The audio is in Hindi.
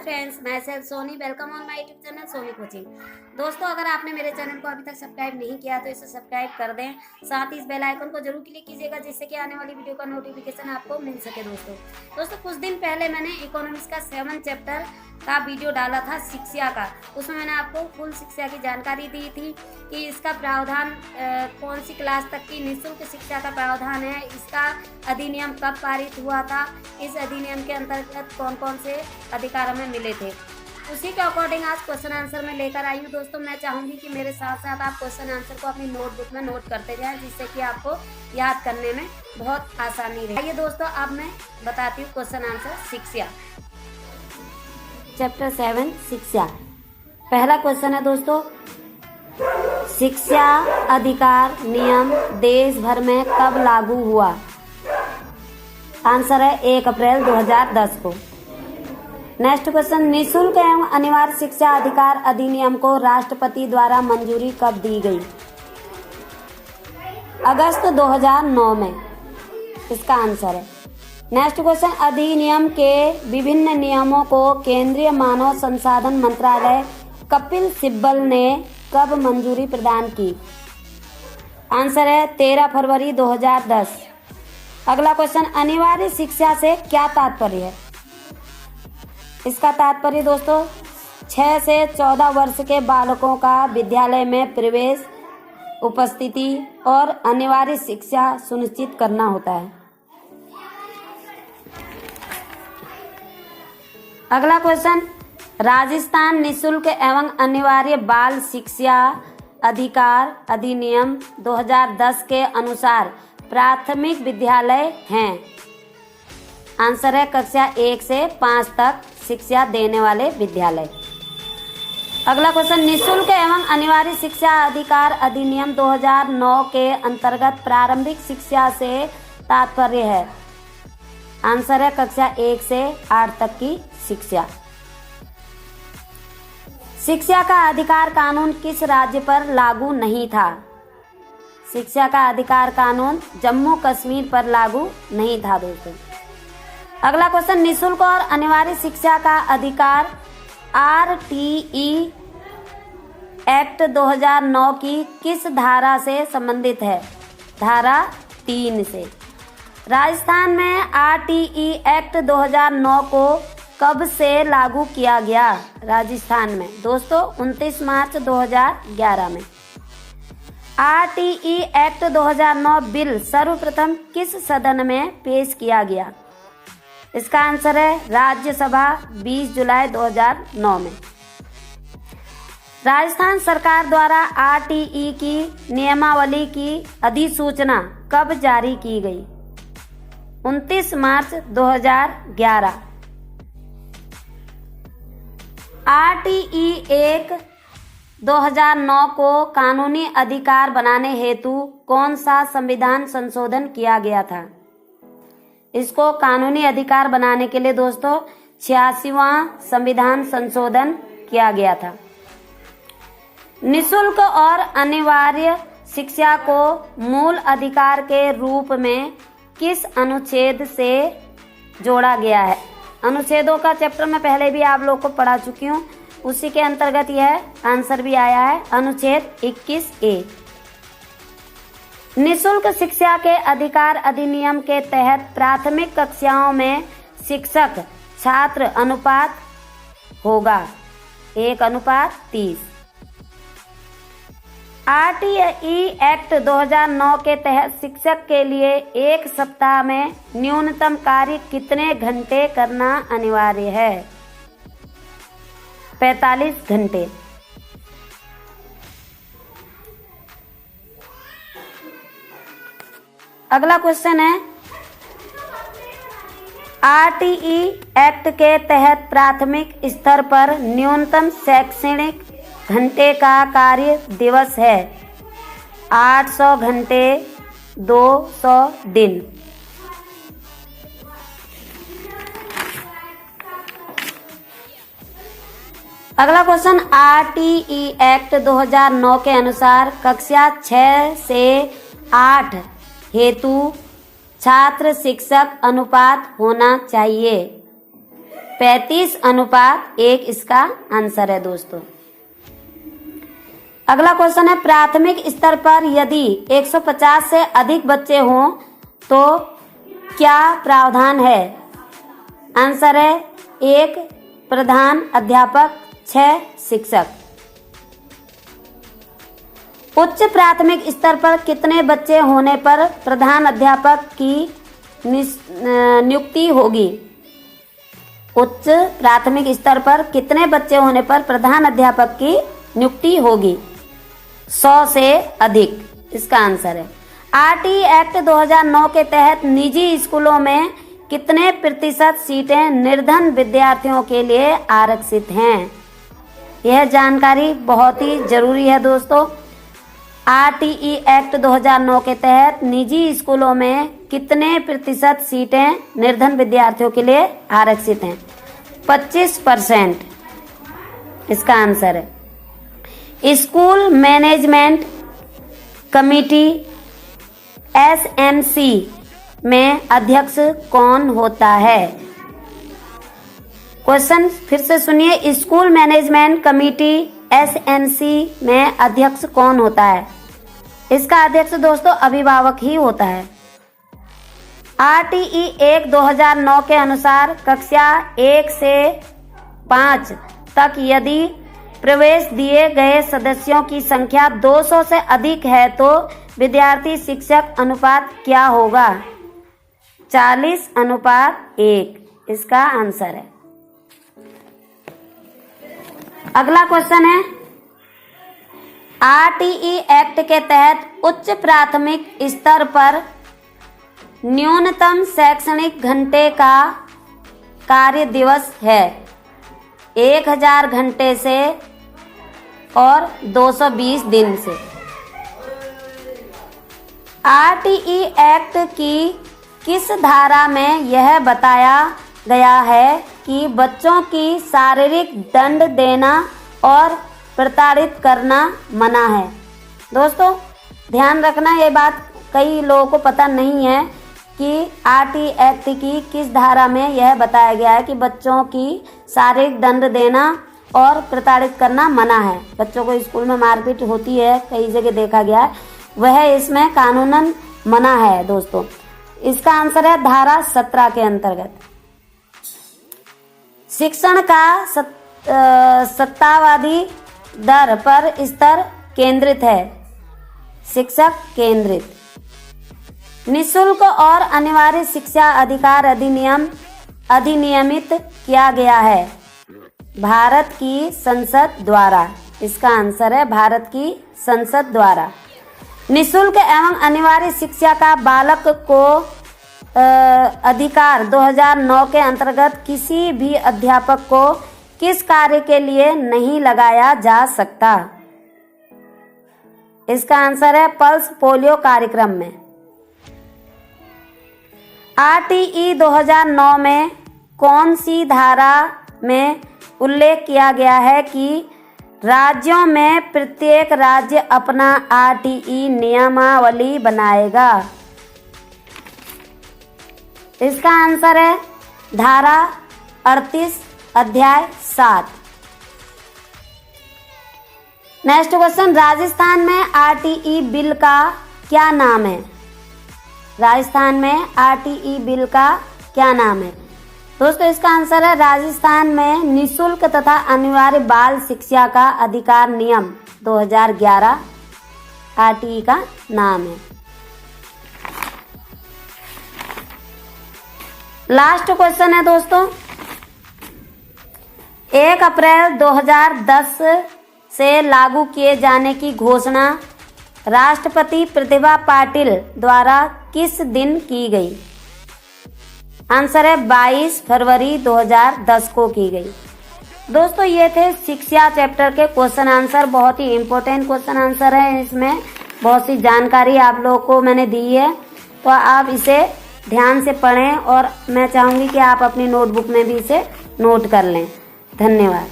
फ्रेंड्स, मैं self Soni. Welcome on my YouTube channel Soni coaching. दोस्तों, अगर आपने मेरे चैनल को अभी तक सब्सक्राइब नहीं किया तो इसे सब्सक्राइब कर दें। साथ ही इस बेल आइकन को जरूर क्लिक कीजिएगा जिससे कि आने वाली वीडियो का नोटिफिकेशन आपको मिल सके। दोस्तों कुछ दिन पहले मैंने इकोनॉमिक्स का 7 चैप्टर का वीडियो डाला था शिक्षा का। उसमें मैंने आपको फुल शिक्षा की जानकारी दी थी कि इसका प्रावधान कौन सी क्लास तक की निःशुल्क शिक्षा का प्रावधान है, इसका अधिनियम कब पारित हुआ था, इस अधिनियम के अंतर्गत कौन कौन से अधिकार हमें मिले थे। उसी के अकॉर्डिंग आज क्वेश्चन आंसर में लेकर आई हूँ। दोस्तों, मैं चाहूँगी कि मेरे साथ साथ आप क्वेश्चन आंसर को अपनी नोटबुक में नोट करते जाएं जिससे कि आपको याद करने में बहुत आसानी रहे। आइए दोस्तों, अब मैं बताती हूँ क्वेश्चन आंसर शिक्षा चैप्टर 7 शिक्षा। पहला क्वेश्चन है दोस्तों, शिक्षा अधिकार नियम देश भर में कब लागू हुआ? आंसर है 1 अप्रैल 2010 को। नेक्स्ट क्वेश्चन, निःशुल्क एवं अनिवार्य शिक्षा अधिकार अधिनियम को राष्ट्रपति द्वारा मंजूरी कब दी गई? अगस्त 2009 में इसका आंसर है। नेक्स्ट क्वेश्चन, अधिनियम के विभिन्न नियमों को केंद्रीय मानव संसाधन मंत्रालय कपिल सिब्बल ने कब मंजूरी प्रदान की? आंसर है 13 फरवरी 2010। अगला क्वेश्चन, अनिवार्य शिक्षा से क्या तात्पर्य है? इसका तात्पर्य दोस्तों 6 से 14 वर्ष के बालकों का विद्यालय में प्रवेश, उपस्थिति और अनिवार्य शिक्षा सुनिश्चित करना होता है। अगला क्वेश्चन, राजस्थान निःशुल्क एवं अनिवार्य बाल शिक्षा अधिकार अधिनियम 2010 के अनुसार प्राथमिक विद्यालय हैं। आंसर है कक्षा 1 से 5 तक शिक्षा देने वाले विद्यालय। अगला क्वेश्चन, निःशुल्क एवं अनिवार्य शिक्षा अधिकार अधिनियम 2009 के अंतर्गत प्रारंभिक शिक्षा से तात्पर्य है। आंसर है कक्षा 1 से 8 तक की शिक्षा। शिक्षा का अधिकार कानून किस राज्य पर लागू नहीं था? शिक्षा का अधिकार कानून जम्मू कश्मीर पर लागू नहीं था दोस्तों। अगला क्वेश्चन, निःशुल्क और अनिवार्य शिक्षा का अधिकार RTE एक्ट 2009 की किस धारा से संबंधित है? धारा 3 से। राजस्थान में RTE एक्ट 2009 को कब से लागू किया गया? राजस्थान में दोस्तों 29 मार्च 2011 में। RTE एक्ट 2009 बिल सर्वप्रथम किस सदन में पेश किया गया? इसका आंसर है राज्यसभा 20 जुलाई 2009 में। राजस्थान सरकार द्वारा RTE की नियमावली की अधिसूचना कब जारी की गई? 29 मार्च 2011। RTE एक 2009 को कानूनी अधिकार बनाने हेतु कौन सा संविधान संशोधन किया गया था? इसको कानूनी अधिकार बनाने के लिए दोस्तों 86वां संविधान संशोधन किया गया था। निःशुल्क और अनिवार्य शिक्षा को मूल अधिकार के रूप में किस अनुच्छेद से जोड़ा गया है? अनुच्छेदों का चैप्टर में पहले भी आप लोग को पढ़ा चुकी हूँ, उसी के अंतर्गत यह आंसर भी आया है, अनुच्छेद 21A। निःशुल्क शिक्षा के अधिकार अधिनियम के तहत प्राथमिक कक्षाओं में शिक्षक छात्र अनुपात होगा 1:30। RTE एक्ट 2009 के तहत शिक्षक के लिए एक सप्ताह में न्यूनतम कार्य कितने घंटे करना अनिवार्य है? 45 घंटे। अगला क्वेश्चन है, RTE एक्ट के तहत प्राथमिक स्तर पर न्यूनतम शैक्षणिक घंटे का कार्य दिवस है 800 घंटे 200 दिन। अगला क्वेश्चन, RTE एक्ट 2009 के अनुसार कक्षा 6 से 8 हेतु छात्र शिक्षक अनुपात होना चाहिए 35:1 इसका आंसर है दोस्तों। अगला क्वेश्चन है, प्राथमिक स्तर पर यदि 150 से अधिक बच्चे हों तो क्या प्रावधान है? आंसर है 1 प्रधान अध्यापक, 6 शिक्षक। उच्च प्राथमिक स्तर पर कितने बच्चे होने पर प्रधान अध्यापक की नियुक्ति होगी? उच्च प्राथमिक स्तर पर कितने बच्चे होने पर प्रधान अध्यापक की नियुक्ति होगी? 100 से अधिक इसका आंसर है। आरटीई एक्ट 2009 के तहत निजी स्कूलों में कितने प्रतिशत सीटें निर्धन विद्यार्थियों के लिए आरक्षित हैं? यह जानकारी बहुत ही जरूरी है दोस्तों। आरटीई एक्ट 2009 के तहत निजी स्कूलों में कितने प्रतिशत सीटें निर्धन विद्यार्थियों के लिए आरक्षित हैं? 25% इसका आंसर है। स्कूल मैनेजमेंट कमेटी SMC में अध्यक्ष कौन होता है? क्वेश्चन फिर से सुनिए, स्कूल मैनेजमेंट कमेटी SMC में अध्यक्ष कौन होता है? इसका अध्यक्ष दोस्तों अभिभावक ही होता है। आरटीई एक्ट 2009 के अनुसार कक्षा 1 से 5 तक यदि प्रवेश दिए गए सदस्यों की संख्या 200 से अधिक है तो विद्यार्थी शिक्षक अनुपात क्या होगा? 40:1 इसका आंसर है। अगला क्वेश्चन है, आरटीई एक्ट के तहत उच्च प्राथमिक स्तर पर न्यूनतम शैक्षणिक घंटे का कार्य दिवस है 1000 घंटे से और 220 दिन से। आरटीई एक्ट की किस धारा में यह बताया गया है कि बच्चों की शारीरिक दंड देना और प्रताड़ित करना मना है? दोस्तों ध्यान रखना, ये बात कई लोगों को पता नहीं है कि आरटीई एक्ट की किस धारा में यह बताया गया है कि बच्चों की शारीरिक दंड देना और प्रताड़ित करना मना है। बच्चों को स्कूल में मारपीट होती है, कई जगह देखा गया है, वह इसमें कानूनन मना है दोस्तों। इसका आंसर है धारा 17 के अंतर्गत। शिक्षण का सत्तावादी दर पर स्तर केंद्रित है, शिक्षक केंद्रित। निःशुल्क और अनिवार्य शिक्षा अधिकार अधिनियमित किया गया है भारत की संसद द्वारा। इसका आंसर है भारत की संसद द्वारा। निःशुल्क एवं अनिवार्य शिक्षा का बालक को अधिकार 2009 के अंतर्गत किसी भी अध्यापक को किस कार्य के लिए नहीं लगाया जा सकता? इसका आंसर है पल्स पोलियो कार्यक्रम में। आरटीई 2009 में कौन सी धारा में उल्लेख किया गया है कि राज्यों में प्रत्येक राज्य अपना आरटीई नियमावली बनाएगा? इसका आंसर है धारा 38 अध्याय 7। नेक्स्ट क्वेश्चन, राजस्थान में आरटीई बिल का क्या नाम है? राजस्थान में आरटीई बिल का क्या नाम है? दोस्तों इसका आंसर है राजस्थान में निःशुल्क तथा अनिवार्य बाल शिक्षा का अधिकार नियम 2011 आरटीई का नाम है। लास्ट क्वेश्चन है दोस्तों, 1 अप्रैल 2010 से लागू किए जाने की घोषणा राष्ट्रपति प्रतिभा पाटिल द्वारा किस दिन की गई? आंसर है 22 फरवरी 2010 को की गई। दोस्तों ये थे शिक्षा चैप्टर के क्वेश्चन आंसर। बहुत ही इम्पोर्टेंट क्वेश्चन आंसर है, इसमें बहुत सी जानकारी आप लोगों को मैंने दी है, तो आप इसे ध्यान से पढ़ें और मैं चाहूँगी कि आप अपनी नोटबुक में भी इसे नोट कर लें। धन्यवाद।